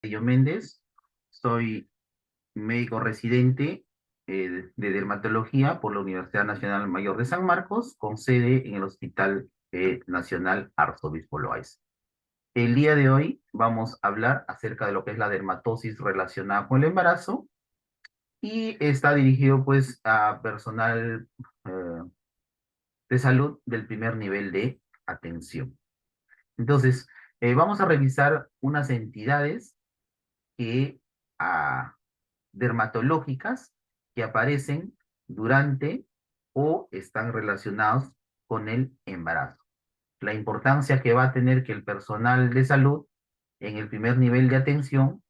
Yo Méndez, soy médico residente de dermatología por la Universidad Nacional Mayor de San Marcos, con sede en el Hospital Nacional Arzobispo Loaiza. El día de hoy vamos a hablar acerca de lo que es la dermatosis relacionada con el embarazo y está dirigido pues a personal eh, de salud del primer nivel de atención. Entonces, vamos a revisar unas entidades que ah, dermatológicas que aparecen durante o están relacionados con el embarazo. La importancia que va a tener que el personal de salud en el primer nivel de atención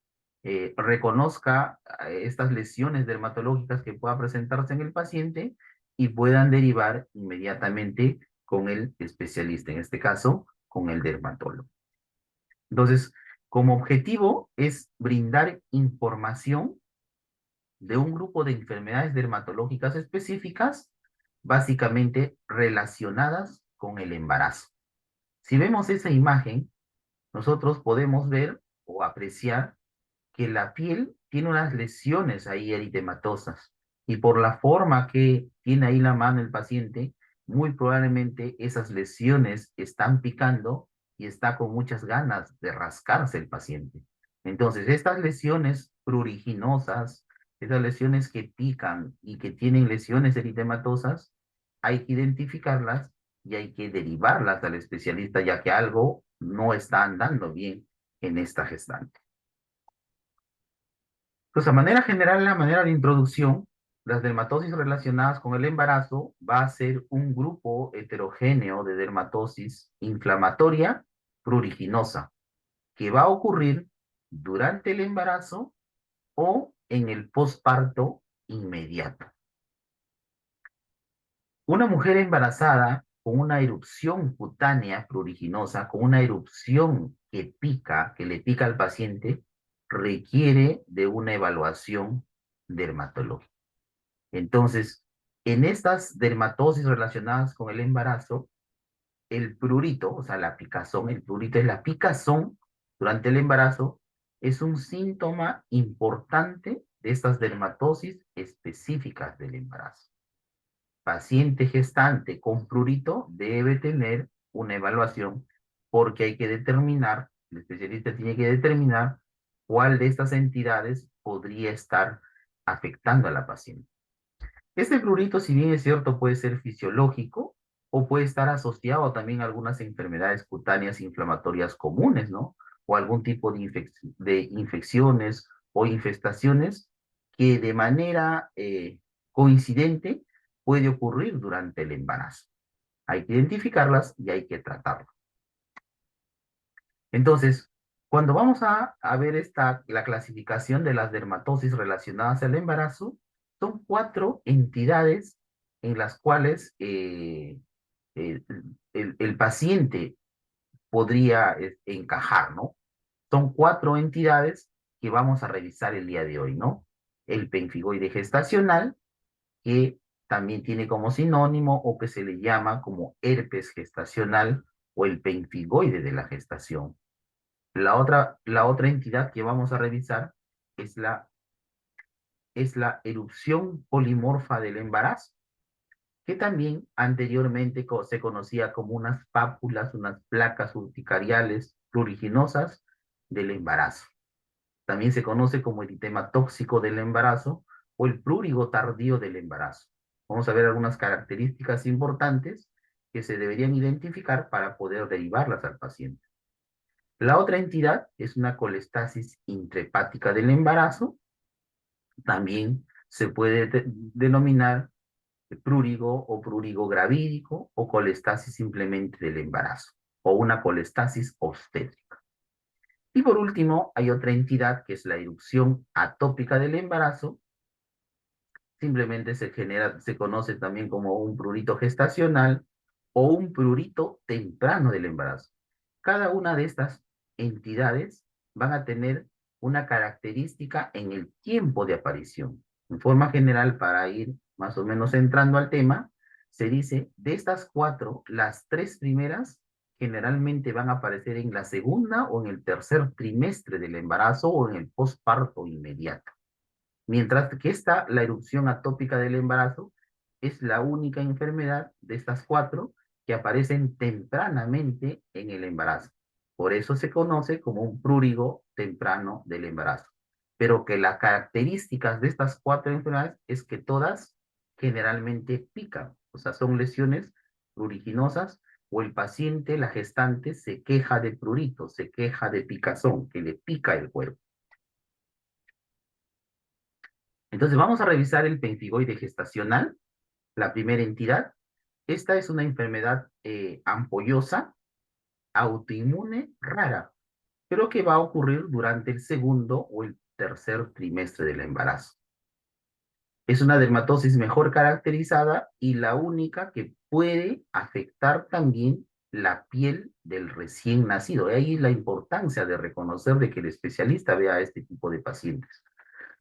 reconozca estas lesiones dermatológicas que pueda presentarse en el paciente y puedan derivar inmediatamente con el especialista, en este caso, con el dermatólogo. Entonces, como objetivo es brindar información de un grupo de enfermedades dermatológicas específicas, básicamente relacionadas con el embarazo. Si vemos esa imagen, nosotros podemos ver o apreciar que la piel tiene unas lesiones ahí eritematosas y por la forma que tiene ahí la mano el paciente, muy probablemente esas lesiones están picando y está con muchas ganas de rascarse el paciente. Entonces, estas lesiones pruriginosas, esas lesiones que pican y que tienen lesiones eritematosas, hay que identificarlas y hay que derivarlas al especialista, ya que algo no está andando bien en esta gestante. Pues a manera general, la manera de introducción, las dermatosis relacionadas con el embarazo va a ser un grupo heterogéneo de dermatosis inflamatoria pruriginosa que va a ocurrir durante el embarazo o en el posparto inmediato. Una mujer embarazada con una erupción cutánea pruriginosa, con una erupción que pica, que le pica al paciente, requiere de una evaluación dermatológica. Entonces, en estas dermatosis relacionadas con el embarazo, el prurito, o sea, la picazón, el prurito es la picazón durante el embarazo, es un síntoma importante de estas dermatosis específicas del embarazo. Paciente gestante con prurito debe tener una evaluación porque hay que determinar, el especialista tiene que determinar cuál de estas entidades podría estar afectando a la paciente. Este prurito, si bien es cierto, puede ser fisiológico o puede estar asociado también a algunas enfermedades cutáneas inflamatorias comunes, ¿no? O algún tipo de infecciones o infestaciones que de manera coincidente puede ocurrir durante el embarazo. Hay que identificarlas y hay que tratarlas. Entonces, cuando vamos a ver la clasificación de las dermatosis relacionadas al embarazo, son 4 entidades en las cuales el, el paciente podría encajar, ¿no? Son 4 entidades que vamos a revisar el día de hoy, ¿no? El pemfigoide gestacional, que también tiene como sinónimo o que se le llama como herpes gestacional o el pemfigoide de la gestación. La otra entidad que vamos a revisar es la erupción polimorfa del embarazo, que también anteriormente se conocía como unas pápulas, unas placas urticariales pruriginosas del embarazo. También se conoce como eritema tóxico del embarazo o el prurigo tardío del embarazo. Vamos a ver algunas características importantes que se deberían identificar para poder derivarlas al paciente. La otra entidad es una colestasis intrahepática del embarazo. También se puede denominar prurigo o prurigo gravídico o colestasis simplemente del embarazo o una colestasis obstétrica. Y por último, hay otra entidad que es la erupción atópica del embarazo. Simplemente se conoce también como un prurito gestacional o un prurito temprano del embarazo. Cada una de estas entidades van a tener una característica en el tiempo de aparición. En forma general, para ir más o menos entrando al tema, se dice, de estas 4, las 3 primeras generalmente van a aparecer en la segunda o en el tercer trimestre del embarazo o en el posparto inmediato. Mientras que la erupción atópica del embarazo, es la única enfermedad de estas cuatro que aparecen tempranamente en el embarazo. Por eso se conoce como un prurigo temprano del embarazo. Pero que las características de estas cuatro enfermedades es que todas generalmente pican, o sea, son lesiones pruriginosas o el paciente, la gestante, se queja de prurito, se queja de picazón, que le pica el cuerpo. Entonces vamos a revisar el pemfigoide gestacional, la primera entidad. Esta es una enfermedad ampollosa, autoinmune, rara, pero que va a ocurrir durante el segundo o el tercer trimestre del embarazo. Es una dermatosis mejor caracterizada y la única que puede afectar también la piel del recién nacido. De ahí la importancia de reconocer de que el especialista vea a este tipo de pacientes.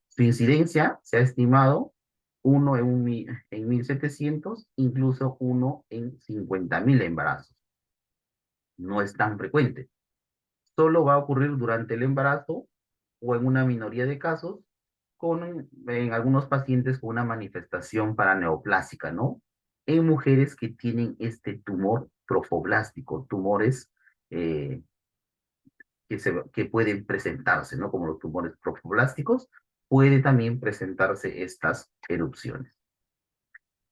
Su incidencia se ha estimado uno en 1.700, incluso uno en 50.000 embarazos. No es tan frecuente. Solo va a ocurrir durante el embarazo o en una minoría de casos en algunos pacientes con una manifestación paraneoplásica, ¿no? En mujeres que tienen este tumor trofoblástico, tumores eh, que pueden presentarse, ¿no? Como los tumores trofoblásticos, puede también presentarse estas erupciones.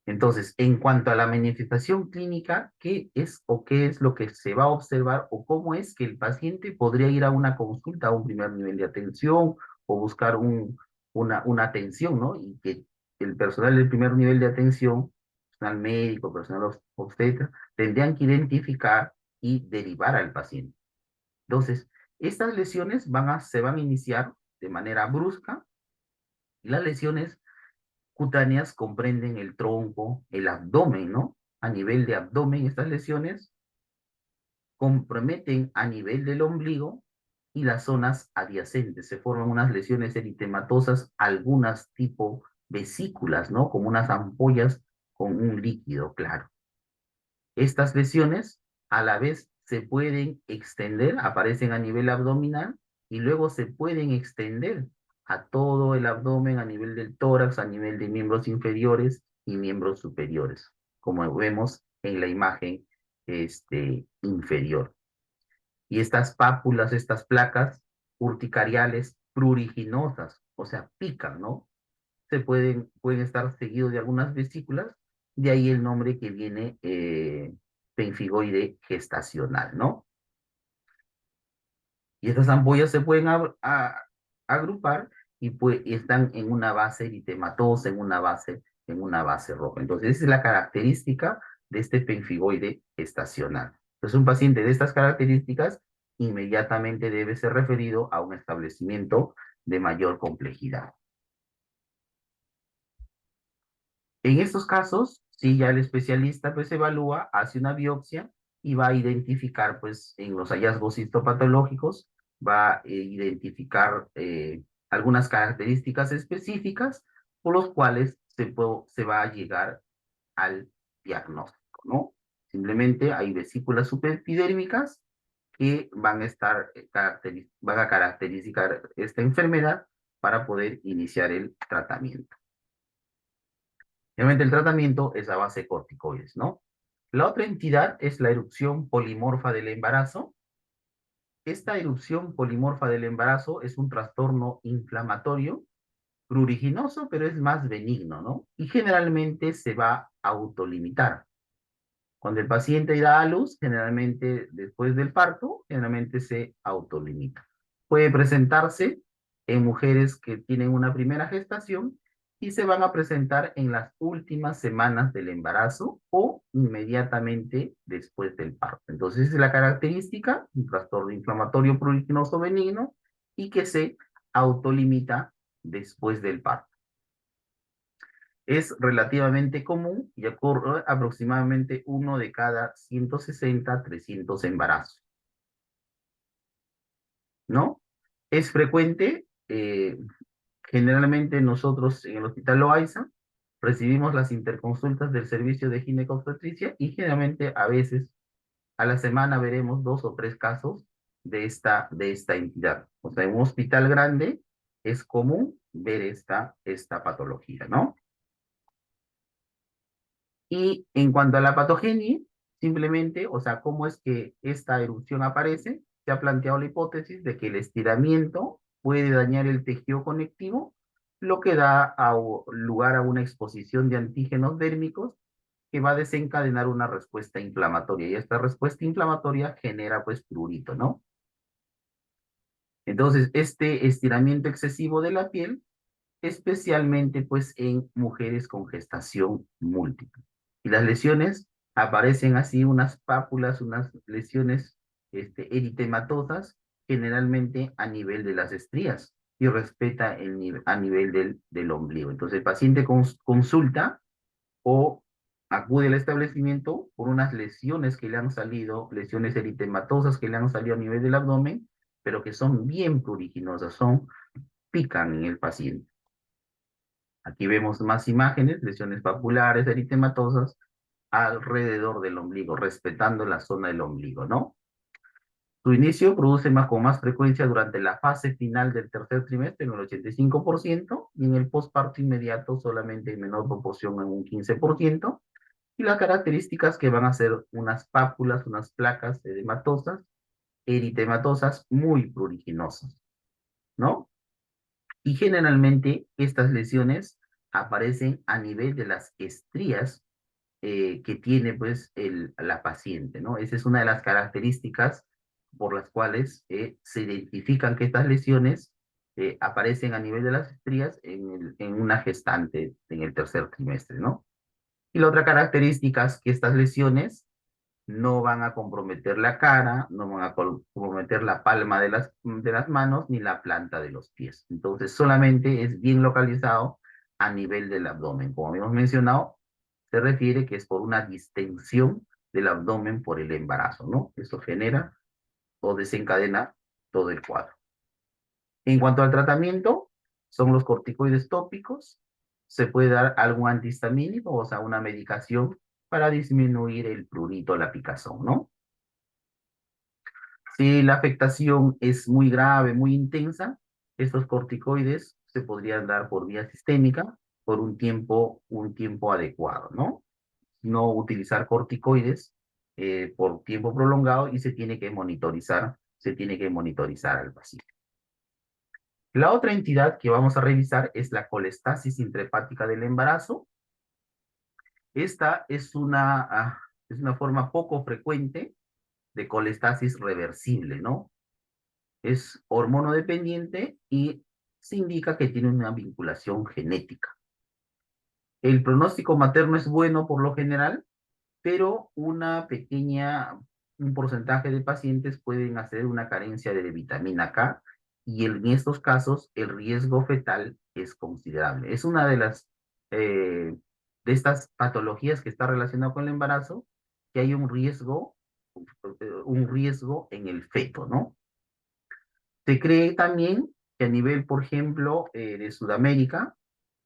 Entonces, en cuanto a la manifestación clínica, ¿qué es o qué es lo que se va a observar o cómo es que el paciente podría ir a una consulta, a un primer nivel de atención o buscar una atención, ¿no? Y que el personal del primer nivel de atención, personal médico, personal obstetra, tendrían que identificar y derivar al paciente. Entonces, estas lesiones se van a iniciar de manera brusca y las lesiones cutáneas comprenden el tronco, el abdomen, ¿no? A nivel de abdomen, estas lesiones comprometen a nivel del ombligo y las zonas adyacentes. Se forman unas lesiones eritematosas, algunas tipo vesículas, ¿no? Como unas ampollas con un líquido claro. Estas lesiones a la vez se pueden extender, aparecen a nivel abdominal y luego se pueden extender a todo el abdomen, a nivel del tórax, a nivel de miembros inferiores y miembros superiores, como vemos en la imagen inferior. Y estas pápulas, estas placas urticariales pruriginosas, o sea, pican, ¿no? Pueden estar seguidos de algunas vesículas, de ahí el nombre que viene pemfigoide gestacional, ¿no? Y estas ampollas se pueden agrupar y están en una base eritematosa, en una base roja. Entonces, esa es la característica de este pemfigoide gestacional. Entonces, un paciente de estas características inmediatamente debe ser referido a un establecimiento de mayor complejidad. En estos casos, sí, ya el especialista pues evalúa, hace una biopsia y va a identificar pues en los hallazgos histopatológicos, va a identificar algunas características específicas por los cuales se va a llegar al diagnóstico, ¿no? Simplemente hay vesículas superepidérmicas que van a caracterizar esta enfermedad para poder iniciar el tratamiento. Obviamente el tratamiento es a base de corticoides, ¿no? La otra entidad es la erupción polimorfa del embarazo. Esta erupción polimorfa del embarazo es un trastorno inflamatorio, pruriginoso, pero es más benigno, ¿no? Y generalmente se va a autolimitar. Cuando el paciente da a luz, generalmente después del parto, generalmente se autolimita. Puede presentarse en mujeres que tienen una primera gestación y se van a presentar en las últimas semanas del embarazo o inmediatamente después del parto. Entonces, esa es la característica, un trastorno inflamatorio pruriginoso benigno y que se autolimita después del parto. Es relativamente común y ocurre aproximadamente uno de cada 160 a 300 embarazos, ¿no? Es frecuente, generalmente nosotros en el Hospital Loaiza recibimos las interconsultas del servicio de ginecobstetricia y generalmente a veces a la semana veremos 2 o 3 casos de esta entidad. O sea, en un hospital grande es común ver esta patología, ¿no? Y en cuanto a la patogenia, simplemente, o sea, cómo es que esta erupción aparece, se ha planteado la hipótesis de que el estiramiento puede dañar el tejido conectivo, lo que da lugar a una exposición de antígenos dérmicos que va a desencadenar una respuesta inflamatoria. Y esta respuesta inflamatoria genera, pues, prurito, ¿no? Entonces, este estiramiento excesivo de la piel especialmente pues en mujeres con gestación múltiple. Y las lesiones aparecen así unas pápulas, unas lesiones eritematosas, generalmente a nivel de las estrías y respeta a nivel del ombligo. Entonces el paciente consulta o acude al establecimiento por unas lesiones que le han salido, lesiones eritematosas que le han salido a nivel del abdomen, pero que son bien pruriginosas, pican en el paciente. Aquí vemos más imágenes, lesiones papulares, eritematosas, alrededor del ombligo, respetando la zona del ombligo, ¿no? Su inicio produce con más frecuencia durante la fase final del tercer trimestre, en el 85%, y en el posparto inmediato solamente en menor proporción, en un 15%, y las características que van a ser unas pápulas, unas placas edematosas, eritematosas muy pruriginosas, ¿no? Y generalmente estas lesiones aparecen a nivel de las estrías que tiene pues la paciente, ¿no? Esa es una de las características por las cuales se identifican que estas lesiones aparecen a nivel de las estrías en una gestante en el tercer trimestre, ¿no? Y la otra característica es que estas lesiones no van a comprometer la cara, no van a comprometer la palma de las manos ni la planta de los pies. Entonces, solamente es bien localizado a nivel del abdomen. Como habíamos mencionado, se refiere que es por una distensión del abdomen por el embarazo, ¿no? Eso genera o desencadena todo el cuadro. En cuanto al tratamiento, son los corticoides tópicos. Se puede dar algún antihistamínico, o sea, una medicación para disminuir el prurito, la picazón, ¿no? Si la afectación es muy grave, muy intensa, estos corticoides se podrían dar por vía sistémica por un tiempo adecuado, ¿no? No utilizar corticoides por tiempo prolongado y se tiene que monitorizar al paciente. La otra entidad que vamos a revisar es la colestasis intrahepática del embarazo. Esta es una forma poco frecuente de colestasis reversible, ¿no? Es hormonodependiente y se indica que tiene una vinculación genética. El pronóstico materno es bueno por lo general, pero un porcentaje de pacientes pueden hacer una carencia de vitamina K y en estos casos el riesgo fetal es considerable. Es una de estas patologías que está relacionada con el embarazo, que hay un riesgo en el feto, ¿no? Se cree también que a nivel, por ejemplo, de Sudamérica,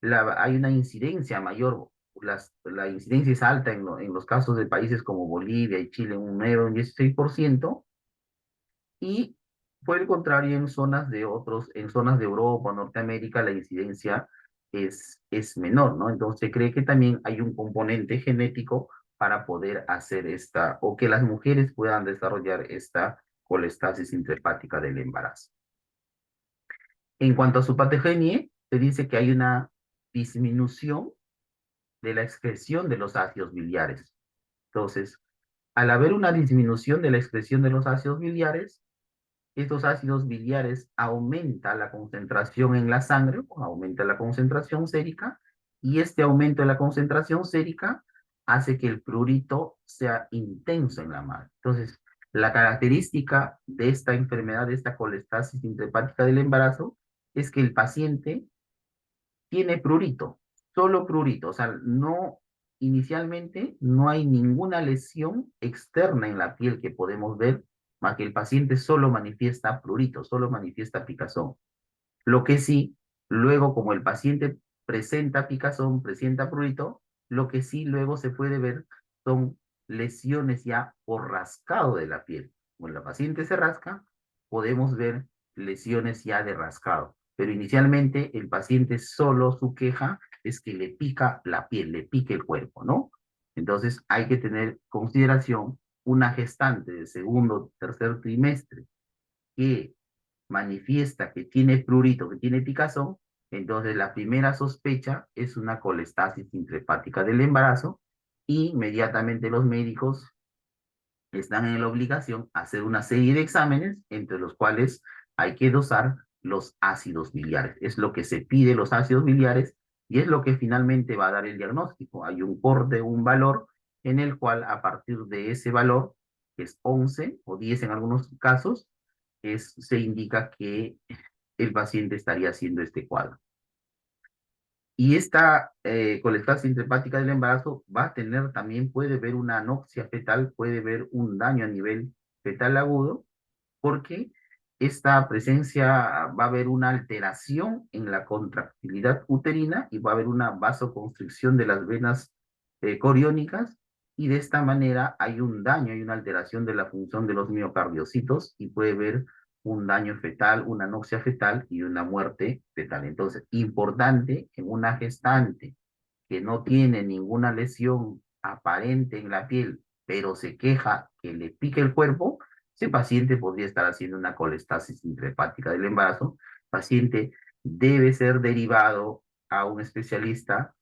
hay una incidencia mayor, la incidencia es alta en los casos de países como Bolivia y Chile, un 9 o un 16%, y por el contrario, en zonas de Europa, Norteamérica, la incidencia es menor, ¿no? Entonces se cree que también hay un componente genético para poder hacer o que las mujeres puedan desarrollar esta colestasis intrahepática del embarazo. En cuanto a su patogenia, se dice que hay una disminución de la excreción de los ácidos biliares. Entonces, al haber una disminución de la excreción de los ácidos biliares, estos ácidos biliares aumenta la concentración en la sangre, aumenta la concentración sérica, y este aumento de la concentración sérica hace que el prurito sea intenso en la madre. Entonces, la característica de esta enfermedad, de esta colestasis intrahepática del embarazo, es que el paciente tiene prurito, solo prurito, o sea, inicialmente no hay ninguna lesión externa en la piel que podemos ver, más que el paciente solo manifiesta prurito, solo manifiesta picazón. Lo que sí, luego como el paciente presenta picazón, presenta prurito, lo que sí luego se puede ver son lesiones ya por rascado de la piel. Cuando la paciente se rasca, podemos ver lesiones ya de rascado. Pero inicialmente el paciente solo su queja es que le pica la piel, le pica el cuerpo, ¿no? Entonces hay que tener consideración una gestante de segundo, tercer trimestre que manifiesta que tiene prurito, que tiene picazón, entonces la primera sospecha es una colestasis intrahepática del embarazo y inmediatamente los médicos están en la obligación de hacer una serie de exámenes, entre los cuales hay que dosar los ácidos biliares. Es lo que se pide los ácidos biliares y es lo que finalmente va a dar el diagnóstico. Hay un corte, un valor en el cual a partir de ese valor, que es 11 o 10 en algunos casos, se indica que el paciente estaría haciendo este cuadro. Y esta colestasis intrahepática del embarazo va a tener también, puede ver una anoxia fetal, puede ver un daño a nivel fetal agudo, porque esta presencia va a haber una alteración en la contractilidad uterina y va a haber una vasoconstricción de las venas coriónicas y de esta manera hay un daño, hay una alteración de la función de los miocardiocitos y puede haber un daño fetal, una anoxia fetal y una muerte fetal. Entonces, importante en una gestante que no tiene ninguna lesión aparente en la piel, pero se queja que le pique el cuerpo, ese paciente podría estar haciendo una colestasis intrahepática del embarazo. El paciente debe ser derivado a un especialista.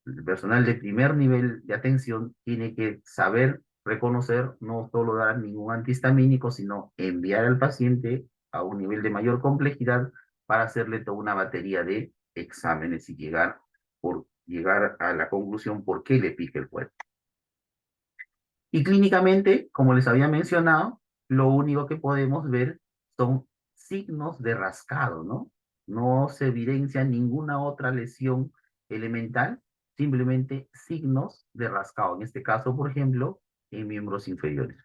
El personal de primer nivel de atención tiene que saber reconocer, no solo dar ningún antihistamínico, sino enviar al paciente a un nivel de mayor complejidad para hacerle toda una batería de exámenes y llegar a la conclusión por qué le pica el cuerpo. Y clínicamente, como les había mencionado, lo único que podemos ver son signos de rascado, ¿no? No se evidencia ninguna otra lesión elemental, simplemente signos de rascado. En este caso, por ejemplo, en miembros inferiores.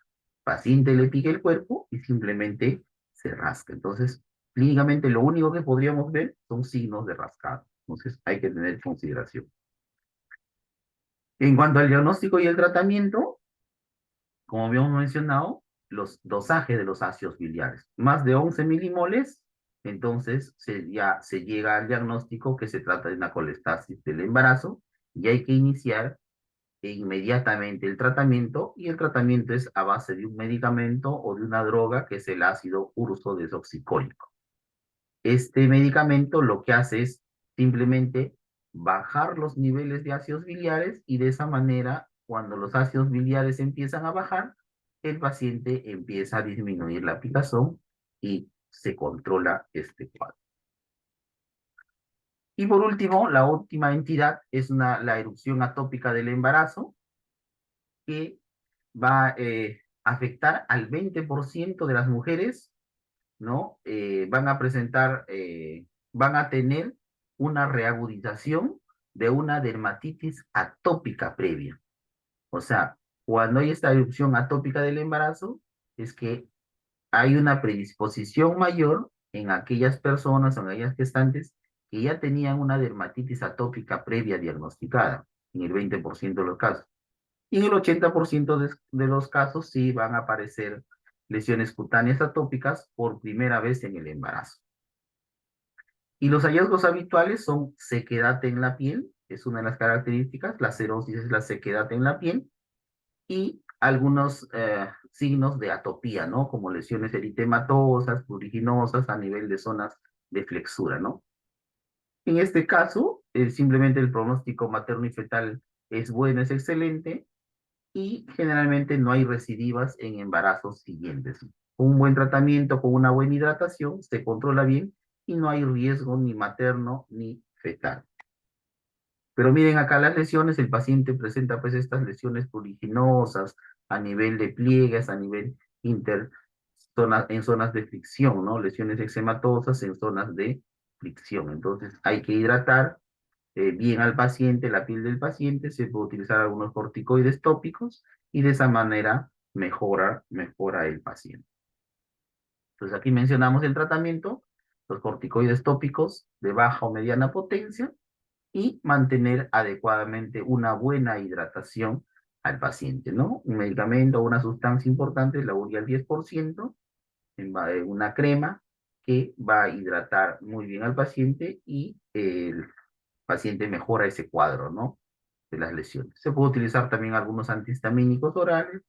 Paciente le pica el cuerpo y simplemente se rasca. Entonces, clínicamente lo único que podríamos ver son signos de rascado. Entonces, hay que tener consideración. En cuanto al diagnóstico y el tratamiento, como habíamos mencionado, los dosajes de los ácidos biliares, más de 11 milimoles, entonces ya se llega al diagnóstico que se trata de una colestasis del embarazo y hay que iniciar inmediatamente el tratamiento y el tratamiento es a base de un medicamento o de una droga que es el ácido ursodesoxicólico. Este medicamento lo que hace es simplemente bajar los niveles de ácidos biliares y de esa manera, cuando los ácidos biliares empiezan a bajar, el paciente empieza a disminuir la picazón y se controla este cuadro. Y por último, la última entidad es la erupción atópica del embarazo, que va a afectar al 20% de las mujeres, ¿no? Van a tener una reagudización de una dermatitis atópica previa. O sea, cuando hay esta erupción atópica del embarazo, es que hay una predisposición mayor en aquellas personas o en aquellas gestantes que ya tenían una dermatitis atópica previa diagnosticada, en el 20% de los casos. Y en el 80% de los casos sí van a aparecer lesiones cutáneas atópicas por primera vez en el embarazo. Y los hallazgos habituales son sequedad en la piel, es una de las características, la cerosis es la sequedad en la piel, y algunos signos de atopía, ¿no? Como lesiones eritematosas, pruriginosas a nivel de zonas de flexura, ¿no? En este caso, simplemente el pronóstico materno y fetal es bueno, es excelente, y generalmente no hay recidivas en embarazos siguientes. Con un buen tratamiento, con una buena hidratación, se controla bien y no hay riesgo ni materno ni fetal. Pero miren acá las lesiones, el paciente presenta pues estas lesiones pruriginosas a nivel de pliegues, a nivel en zonas de fricción, ¿no? Lesiones eczematosas en zonas de fricción. Entonces hay que hidratar bien al paciente, la piel del paciente, se puede utilizar algunos corticoides tópicos y de esa manera mejora el paciente. Entonces aquí mencionamos el tratamiento, los corticoides tópicos de baja o mediana potencia y mantener adecuadamente una buena hidratación al paciente, ¿no? Un medicamento o una sustancia importante, la urea al 10%, en una crema que va a hidratar muy bien al paciente y el paciente mejora ese cuadro, ¿no? De las lesiones. Se puede utilizar también algunos antihistamínicos orales,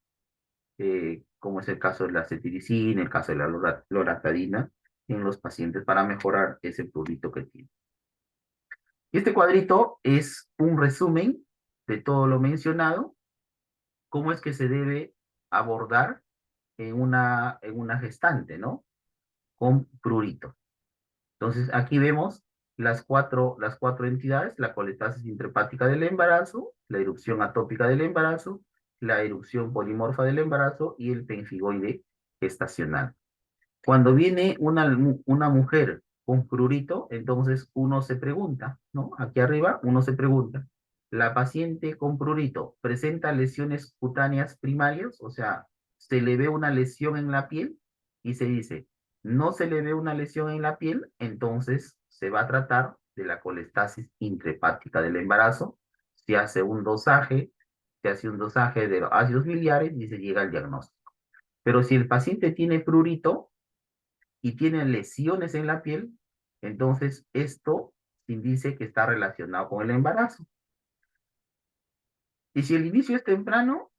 como es el caso de la cetiricina, el caso de la loratadina, en los pacientes para mejorar ese prurito que tiene. Y este cuadrito es un resumen de todo lo mencionado, cómo es que se debe abordar en una gestante, ¿no? Con prurito. Entonces, aquí vemos las cuatro entidades: la colestasis intrahepática del embarazo, la erupción atópica del embarazo, la erupción polimorfa del embarazo y el pemfigoide gestacional. Cuando viene una mujer con prurito, entonces uno se pregunta, ¿no? Aquí arriba uno se pregunta, ¿la paciente con prurito presenta lesiones cutáneas primarias? O sea, ¿se le ve una lesión en la piel? Y se dice, no se le ve una lesión en la piel, entonces se va a tratar de la colestasis intrahepática del embarazo. Se hace un dosaje de los ácidos biliares y se llega al diagnóstico. Pero si el paciente tiene prurito, y tiene lesiones en la piel, entonces esto indica que está relacionado con el embarazo. Y si el inicio es temprano,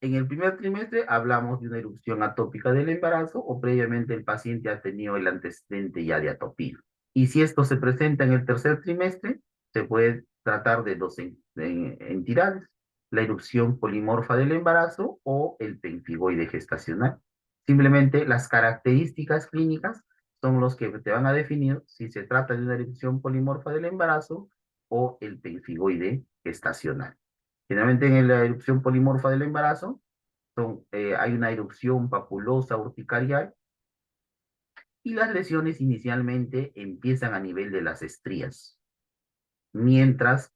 en el primer trimestre hablamos de una erupción atópica del embarazo o previamente el paciente ha tenido el antecedente ya de atopía. Y si esto se presenta en el tercer trimestre, se puede tratar de dos entidades: la erupción polimorfa del embarazo o el pemfigoide gestacional. Simplemente las características clínicas son los que te van a definir si se trata de una erupción polimorfa del embarazo o el pemfigoide gestacional. Generalmente en la erupción polimorfa del embarazo hay una erupción papulosa urticarial y las lesiones inicialmente empiezan a nivel de las estrías, mientras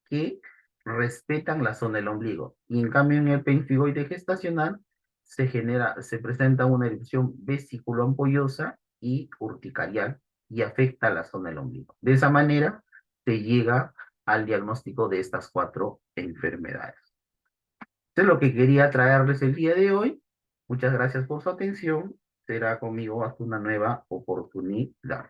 que respetan la zona del ombligo. Y en cambio en el pemfigoide gestacional se presenta una erupción vesículo-ampollosa y urticarial y afecta la zona del ombligo. De esa manera se llega al diagnóstico de estas cuatro enfermedades. Esto es lo que quería traerles el día de hoy. Muchas gracias por su atención. Será conmigo hasta una nueva oportunidad.